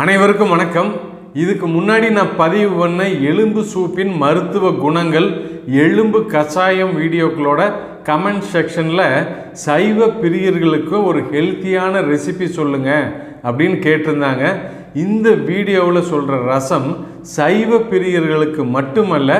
அனைவருக்கும் வணக்கம். இதுக்கு முன்னாடி நான் பதிவு பண்ண எலும்பு சூப்பின் மருத்துவ குணங்கள், எலும்பு கஷாயம் வீடியோக்களோட கமெண்ட் செக்ஷனில் சைவ பிரியர்களுக்கு ஒரு ஹெல்த்தியான ரெசிபி சொல்லுங்கள் அப்படின்னு கேட்டிருந்தாங்க. இந்த வீடியோவில் சொல்கிற ரசம் சைவ பிரியர்களுக்கு மட்டுமல்ல,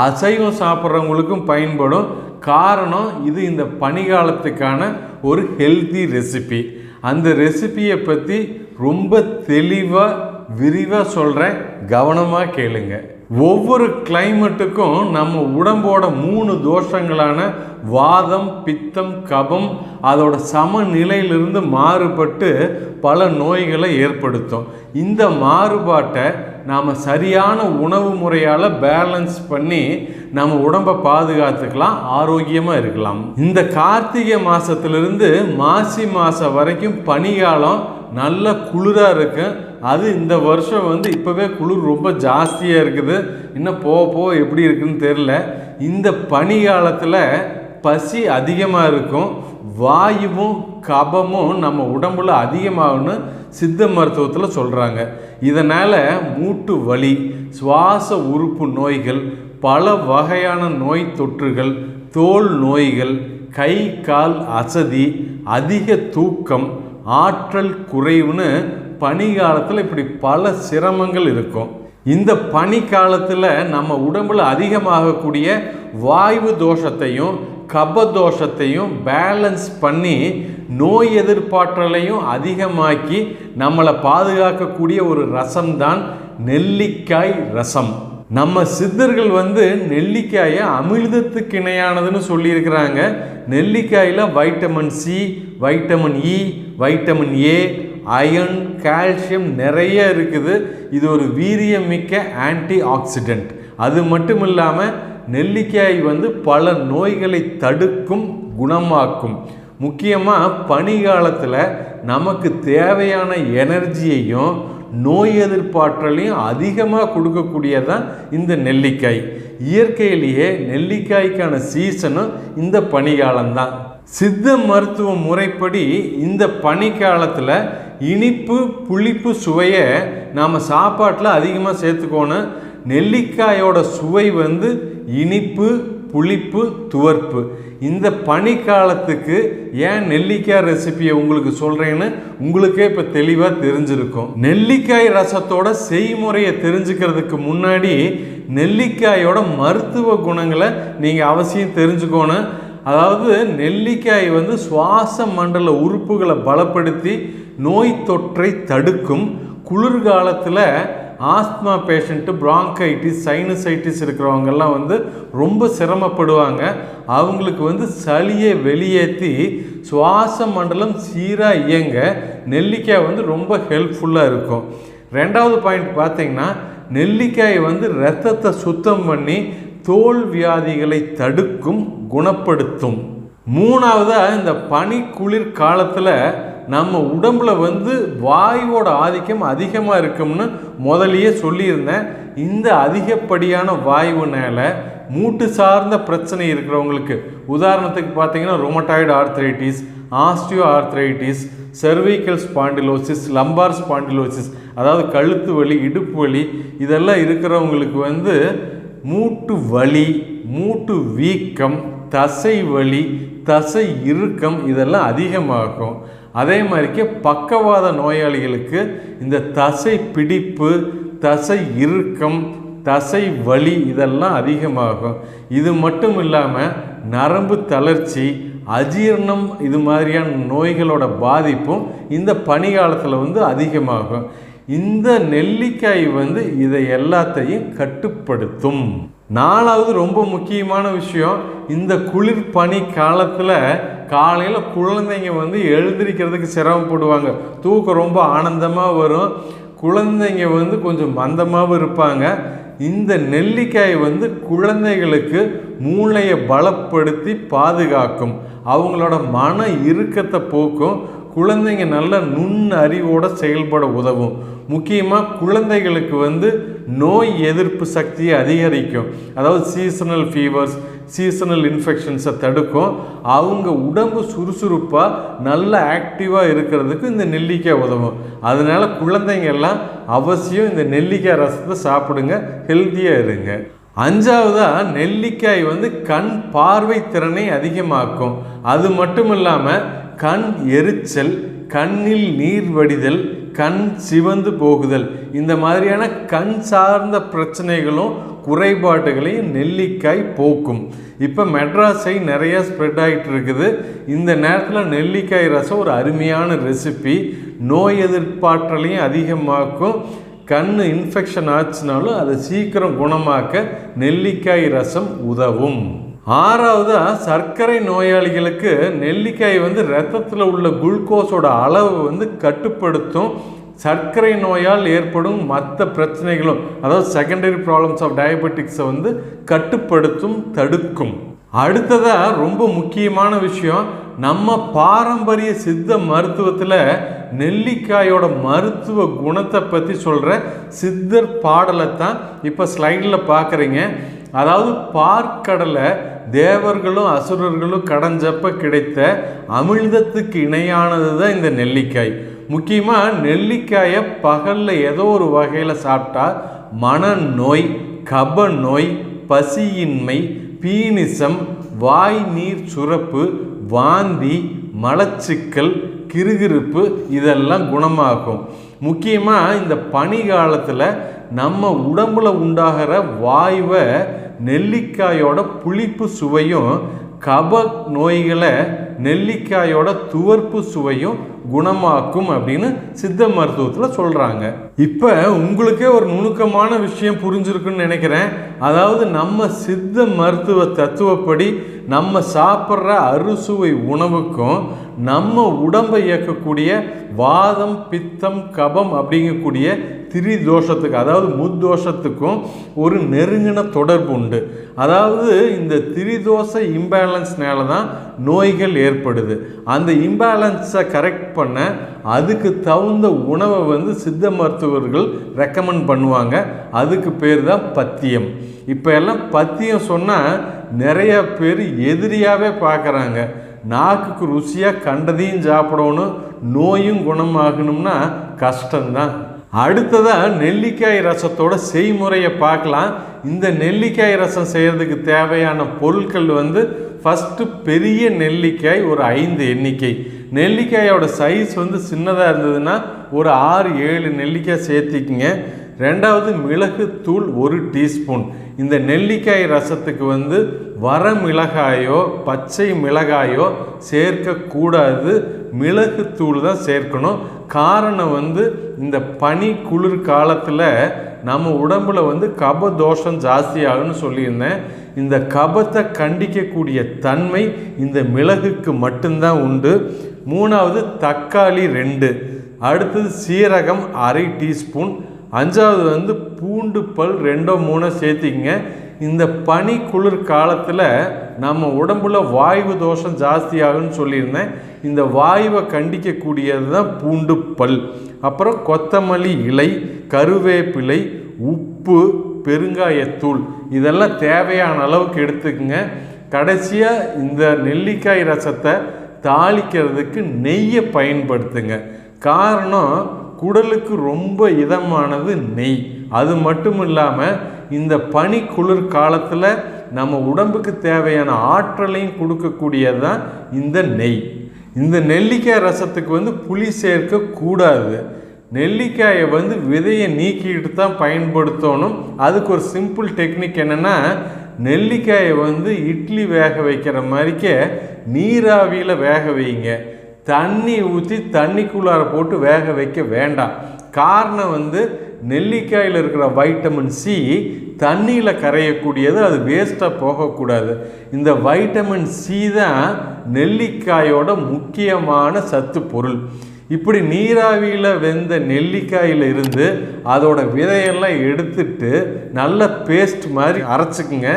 அசைவம் சாப்பிட்றவங்களுக்கும் பயன்படும். காரணம், இது இந்த பனிகாலத்துக்கான ஒரு ஹெல்த்தி ரெசிபி. அந்த ரெசிபியை பற்றி ரொம்ப தெளிவாக விரிவாக சொல்கிறேன், கவனமாக கேளுங்க. ஒவ்வொரு கிளைமேட்டுக்கும் நம்ம உடம்போட 3 தோஷங்களான வாதம், பித்தம், கபம் அதோட சமநிலையிலிருந்து மாறுபட்டு பல நோய்களை ஏற்படுத்தும். இந்த மாறுபாட்டை நாம் சரியான உணவு முறையால் பேலன்ஸ் பண்ணி நம்ம உடம்பை பாதுகாத்துக்கலாம், ஆரோக்கியமாக இருக்கலாம். இந்த கார்த்திகை மாதத்துலேருந்து மாசி மாதம் வரைக்கும் பனிகாலம் நல்ல குளிராக இருக்கு. அது இந்த வருஷம் இப்போவே குளிர் ரொம்ப ஜாஸ்தியாக இருக்குது. இன்னும் போக எப்படி இருக்குன்னு தெரில. இந்த பனி காலத்தில் பசி அதிகமாக இருக்கும். வாயுவும் கபமும் நம்ம உடம்புல அதிகமாகும்னு சித்த மருத்துவத்தில் சொல்கிறாங்க. இதனால் மூட்டு வலி, சுவாச உறுப்பு நோய்கள், பல வகையான நோய் தொற்றுகள், தோல் நோய்கள், கை கால் அசதி, அதிக தூக்கம், ஆற்றல் குறைவுன்னு பனிகாலத்தில் இப்படி பல சிரமங்கள் இருக்கும். இந்த பனிக்காலத்தில் நம்ம உடம்புல அதிகமாகக்கூடிய வாயு தோஷத்தையும் கப தோஷத்தையும் பேலன்ஸ் பண்ணி நோய் எதிர்ப்பாற்றலையும் அதிகமாக்கி நம்மளை பாதுகாக்கக்கூடிய ஒரு ரசம்தான் நெல்லிக்காய் ரசம். நம்ம சித்தர்கள் நெல்லிக்காயை அமிர்தத்துக்கு இணையானதுன்னு சொல்லியிருக்கிறாங்க. நெல்லிக்காயில் vitamin C, vitamin E, vitamin A, iron, calcium நிறைய இருக்குது. இது ஒரு வீரியமிக்க ஆன்டி ஆக்சிடென்ட். அது மட்டும் இல்லாமல் நெல்லிக்காய் பல நோய்களை தடுக்கும், குணமாக்கும். முக்கியமாக பனிகாலத்தில் நமக்கு தேவையான எனர்ஜியையும் நோய் எதிர்ப்பாற்றலையும் அதிகமாக கொடுக்கக்கூடியதான் இந்த நெல்லிக்காய். இயற்கையிலேயே நெல்லிக்காய்க்கான சீசனும் இந்த பனிகாலம்தான். சித்த மருத்துவ முறைப்படி இந்த பனிக்காலத்தில் இனிப்பு புளிப்பு சுவையை நாம் சாப்பாட்டில் அதிகமாக சேர்த்துக்கணும். நெல்லிக்காயோட சுவை இனிப்பு, புளிப்பு, துவர்ப்பு. இந்த பனிக்காலத்துக்கு ஏன் நெல்லிக்காய் ரெசிபியை உங்களுக்கு சொல்கிறேன்னு உங்களுக்கே இப்போ தெளிவாக தெரிஞ்சிருக்கும். நெல்லிக்காய் ரசத்தோட செய்முறையை தெரிஞ்சுக்கிறதுக்கு முன்னாடி நெல்லிக்காயோட மருத்துவ குணங்களை நீங்கள் அவசியம் தெரிஞ்சுக்கணும். அதாவது நெல்லிக்காய் சுவாச மண்டல உறுப்புகளை பலப்படுத்தி நோய் தொற்றை தடுக்கும். குளிர்காலத்தில் ஆஸ்துமா பேஷண்ட்டு, பிராங்கைட்டிஸ், சைனசைட்டிஸ் இருக்கிறவங்கெல்லாம் ரொம்ப சிரமப்படுவாங்க. அவங்களுக்கு சளியை வெளியேற்றி சுவாச மண்டலம் சீராக இயங்க நெல்லிக்காய் ரொம்ப ஹெல்ப்ஃபுல்லாக இருக்கும். 2வது பாயிண்ட் பார்த்தீங்கன்னா, நெல்லிக்காய் இரத்தத்தை சுத்தம் பண்ணி தோல் வியாதிகளை தடுக்கும், குணப்படுத்தும். 3வதாக இந்த பனி குளிர் காலத்தில் நம்ம உடம்புல வாயுவோட ஆதிக்கம் அதிகமாக இருக்கும்னு முதலியே சொல்லியிருந்தேன். இந்த அதிகப்படியான வாயுனால மூட்டு சார்ந்த பிரச்சனை இருக்கிறவங்களுக்கு, உதாரணத்துக்கு பார்த்தீங்கன்னா rheumatoid arthritis, osteo arthritis, cervical spondylosis, lumbar spondylosis, அதாவது கழுத்து வலி, இடுப்பு வலி, இதெல்லாம் இருக்கிறவங்களுக்கு மூட்டு வலி, மூட்டு வீக்கம், தசை வலி, தசை இறுக்கம் இதெல்லாம் அதிகமாகும். அதே மாதிரிக்கே பக்கவாத நோயாளிகளுக்கு இந்த தசை பிடிப்பு, தசை இறுக்கம், தசை வலி இதெல்லாம் அதிகமாகும். இது மட்டும் இல்லாமல் நரம்பு தளர்ச்சி, அஜீரணம், இது மாதிரியான நோய்களோட பாதிப்பும் இந்த பனிகாலத்தில் அதிகமாகும். இந்த நெல்லிக்காய் இதை எல்லாத்தையும் கட்டுப்படுத்தும். 4வது ரொம்ப முக்கியமான விஷயம், இந்த குளிர் பனி காலத்தில் காலையில் குழந்தைங்க எழுந்திரிக்கிறதுக்கு சிரமப்படுவாங்க. தூக்கம் ரொம்ப ஆனந்தமாக வரும். குழந்தைங்க கொஞ்சம் மந்தமாகவும் இருப்பாங்க. இந்த நெல்லிக்காய் குழந்தைகளுக்கு மூளையை பலப்படுத்தி பாதுகாக்கும், அவங்களோட மன இறுக்கத்தை போக்கும், குழந்தைங்க நல்ல நுண் அறிவோடு செயல்பட உதவும். முக்கியமாக குழந்தைகளுக்கு நோய் எதிர்ப்பு சக்தியை அதிகரிக்கும். அதாவது சீசனல் ஃபீவர்ஸ், சீசனல் இன்ஃபெக்ஷன்ஸை தடுக்கும். அவங்க உடம்பு சுறுசுறுப்பாக நல்ல ஆக்டிவாக இருக்கிறதுக்கு இந்த நெல்லிக்காய் உதவும். அதனால் குழந்தைங்க எல்லாம் அவசியம் இந்த நெல்லிக்காய் ரசத்தை சாப்பிடுங்க, ஹெல்த்தியாக இருங்க. 5வதாக நெல்லிக்காய் கண் பார்வை திறனை அதிகமாக்கும். அது மட்டும் இல்லாமல் கண் எரிச்சல், கண்ணில் நீர் வடிதல், கண் சிவந்து போகுதல், இந்த மாதிரியான கண் சார்ந்த பிரச்சனைகளும் குறைபாடுகளையும் நெல்லிக்காய் போக்கும். இப்போ மெட்ராஸை நிறைய ஸ்ப்ரெட் ஆகிட்டு இருக்குது. இந்த நேரத்தில் நெல்லிக்காய் ரசம் ஒரு அருமையான ரெசிபி. நோய் எதிர்ப்பாற்றலையும் அதிகமாக்கும். கண் இன்ஃபெக்ஷன் ஆச்சுனாலும் அதை சீக்கிரம் குணமாக்க நெல்லிக்காய் ரசம் உதவும். 6வதாக சர்க்கரை நோயாளிகளுக்கு நெல்லிக்காய் இரத்தத்தில் உள்ள குளுக்கோஸோட அளவு கட்டுப்படுத்தும். சர்க்கரை நோயால் ஏற்படும் மற்ற பிரச்சனைகளும், அதாவது செகண்டரி ப்ராப்ளம்ஸ் ஆஃப் டயபெட்டிக்ஸை கட்டுப்படுத்தும், தடுக்கும். அடுத்ததாக ரொம்ப முக்கியமான விஷயம், நம்ம பாரம்பரிய சித்த மருத்துவத்தில் நெல்லிக்காயோட மருத்துவ குணத்தை பற்றி சொல்கிற சித்தர் பாடலை தான் இப்போ ஸ்லைடில் பார்க்குறீங்க. அதாவது பார்க்கடலை தேவர்களும் அசுரர்களும் கடைஞ்சப்ப கிடைத்த அமிழ்தத்துக்கு இணையானது தான் இந்த நெல்லிக்காய். முக்கியமாக நெல்லிக்காயை பகலில் ஏதோ ஒரு வகையில் சாப்பிட்டா மனநோய், கப நோய், பசியின்மை, பீனிசம், வாய் நீர் சுரப்பு, வாந்தி, மலச்சிக்கல், கிறுகிறுப்பு இதெல்லாம் குணமாகும். முக்கியமாக இந்த பனி காலத்தில் நம்ம உடம்புல உண்டாகிற வாயுவை நெல்லிக்காயோட புளிப்பு சுவையும், கப நோய்களை நெல்லிக்காயோட துவர்ப்பு சுவையும் குணமாக்கும் அப்படின்னு சித்த மருத்துவத்தில் சொல்கிறாங்க. இப்போ உங்களுக்கே ஒரு நுணுக்கமான விஷயம் புரிஞ்சிருக்குன்னு நினைக்கிறேன். அதாவது நம்ம சித்த மருத்துவ தத்துவப்படி நம்ம சாப்பிட்ற அறுசுவை உணவுக்கும் நம்ம உடம்பை இயக்கக்கூடிய வாதம், பித்தம், கபம் அப்படிங்கக்கூடிய திரிதோஷத்துக்கு, அதாவது முத்தோஷத்துக்கும் ஒரு நெருங்கின தொடர்பு உண்டு. அதாவது இந்த திரிதோஷ இம்பேலன்ஸ்னால தான் நோய்கள் ஏற்படுது. அந்த இம்பேலன்ஸை கரெக்ட் பண்ண அதுக்கு தகுந்த உணவை சித்த மருத்துவர்கள் ரெக்கமெண்ட் பண்ணுவாங்க. அதுக்கு பேர் தான் பத்தியம். இப்போ எல்லாம் பத்தியம் சொன்னால் நிறைய பேர் எதிரியாகவே பார்க்குறாங்க. நாக்குக்கு ருசியாக கண்டதையும் சாப்பிடணும், நோயும் குணமாகணும்னா கஷ்டம்தான். அடுத்ததாக நெல்லிக்காய் ரசத்தோட செய்முறையை பார்க்கலாம். இந்த நெல்லிக்காய் ரசம் செய்கிறதுக்கு தேவையான பொருட்கள் ஃபஸ்ட்டு பெரிய நெல்லிக்காய் ஒரு 5 எண்ணிக்கை. நெல்லிக்காயோட சைஸ் சின்னதாக இருந்ததுன்னா ஒரு 6-7 நெல்லிக்காய் சேர்த்திக்குங்க. 2வது மிளகுத்தூள் 1 டீஸ்பூன். இந்த நெல்லிக்காய் ரசத்துக்கு வரமிளகாயோ பச்சை மிளகாயோ சேர்க்கக்கூடாது, மிளகுத்தூள் தான் சேர்க்கணும். காரணம் இந்த பனி குளிர் காலத்தில் நம்ம உடம்புல கபதோஷம் ஜாஸ்தியாகுன்னு சொல்லியிருந்தேன். இந்த கபத்தை கண்டிக்கக்கூடிய தன்மை இந்த மிளகுக்கு மட்டும்தான் உண்டு. 3வது தக்காளி 2. அடுத்தது சீரகம் 1/2 டீஸ்பூன். 5வது பூண்டு பல் 2-3 சேர்த்திங்க. இந்த பனி குளிர் காலத்தில் நம்ம உடம்புல வாயு தோஷம் ஜாஸ்தியாகுன்னு சொல்லியிருந்தேன். இந்த வாயுவை கண்டிக்கக்கூடியது தான் பூண்டு பல். அப்புறம் கொத்தமல்லி இலை, கருவேப்பிலை, உப்பு, பெருங்காயத்தூள் இதெல்லாம் தேவையான அளவுக்கு எடுத்துக்கங்க. கடைசியாக இந்த நெல்லிக்காய் ரசத்தை தாளிக்கிறதுக்கு நெய்யை பயன்படுத்துங்க. காரணம் குடலுக்கு ரொம்ப இதமானது நெய். அது மட்டும் இல்லாமல் இந்த பனி குளிர் காலத்தில் நம்ம உடம்புக்கு தேவையான ஆற்றலையும் கொடுக்கக்கூடியது தான் இந்த நெய். இந்த நெல்லிக்காய் ரசத்துக்கு புளி சேர்க்கக்கூடாது. நெல்லிக்காயை விதையை நீக்கிட்டு தான் பயன்படுத்தணும். அதுக்கு ஒரு சிம்பிள் டெக்னிக் என்னென்னா, நெல்லிக்காயை இட்லி வேக வைக்கிற மாதிரிக்கே நீராவியில் வேக வைங்க. தண்ணி ஊற்றி தண்ணிக்குள்ளார போட்டு வேக வைக்க வேண்டாம். காரணம் நெல்லிக்காயில் இருக்கிற வைட்டமின் சி தண்ணியில் கரையக்கூடியது, அது வேஸ்ட்டாக போகக்கூடாது. இந்த வைட்டமின் சி தான் நெல்லிக்காயோட முக்கியமான சத்து பொருள். இப்படி நீராவியில் வெந்த நெல்லிக்காயில் இருந்து அதோட விதையெல்லாம் எடுத்துட்டு நல்ல பேஸ்ட் மாதிரி அரைச்சிக்குங்க.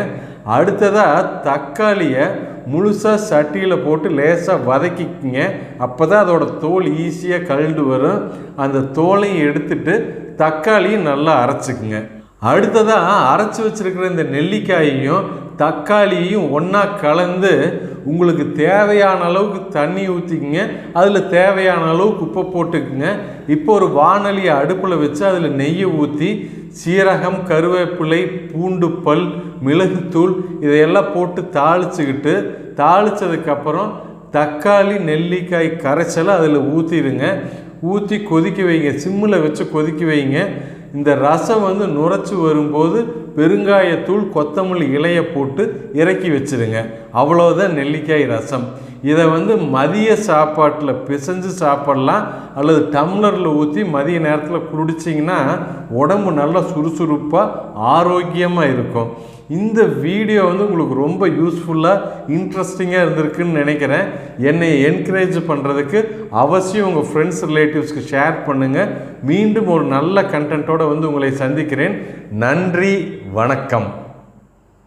அடுத்ததாக தக்காளியை முழுசாக சட்டியில் போட்டு லேசாக வதக்கிக்குங்க. அப்போ தான் அதோட தோல் ஈஸியாக கழண்டு வரும். அந்த தோலையும் எடுத்துட்டு தக்காளியும் நல்லா அரைச்சிக்குங்க. அடுத்ததாக அரைச்சி வச்சுருக்கிற இந்த நெல்லிக்காயையும் தக்காளியையும் ஒன்றா கலந்து உங்களுக்கு தேவையான அளவுக்கு தண்ணி ஊற்றிக்குங்க. அதில் தேவையான அளவுக்கு உப்பை போட்டுக்குங்க. இப்போ ஒரு வாணலியை அடுப்பில் வச்சு அதில் நெய்யை ஊற்றி சீரகம், கருவேப்பிலை, பூண்டு பல், மிளகுத்தூள் இதையெல்லாம் போட்டு தாளித்ததுக்கப்புறம் தக்காளி நெல்லிக்காய் கரைச்சலை அதில் ஊற்றிடுங்க. ஊற்றி கொதிக்க வைங்க. சிம்மில் வச்சு கொதிக்க வைங்க. இந்த ரசம் நுரைச்சி வரும்போது பெருங்காயத்தூள், கொத்தமல்லி இலையை போட்டு இறக்கி வச்சுருங்க. அவ்வளோதான் நெல்லிக்காய் ரசம். இதை மதிய சாப்பாட்டில் பிசைஞ்சு சாப்பிட்லாம், அல்லது டம்ளரில் ஊற்றி மதிய நேரத்தில் குடிச்சிங்கன்னா உடம்பு நல்லா சுறுசுறுப்பாக ஆரோக்கியமாக இருக்கும். இந்த வீடியோ உங்களுக்கு ரொம்ப யூஸ்ஃபுல்லாக இன்ட்ரெஸ்டிங்காக இருந்திருக்குன்னு நினைக்கிறேன். என்னை என்கரேஜ் பண்ணுறதுக்கு அவசியம் உங்கள் ஃப்ரெண்ட்ஸ் ரிலேட்டிவ்ஸ்க்கு ஷேர் பண்ணுங்கள். மீண்டும் ஒரு நல்ல கண்டென்ட்டோடு உங்களை சந்திக்கிறேன். நன்றி, வணக்கம்.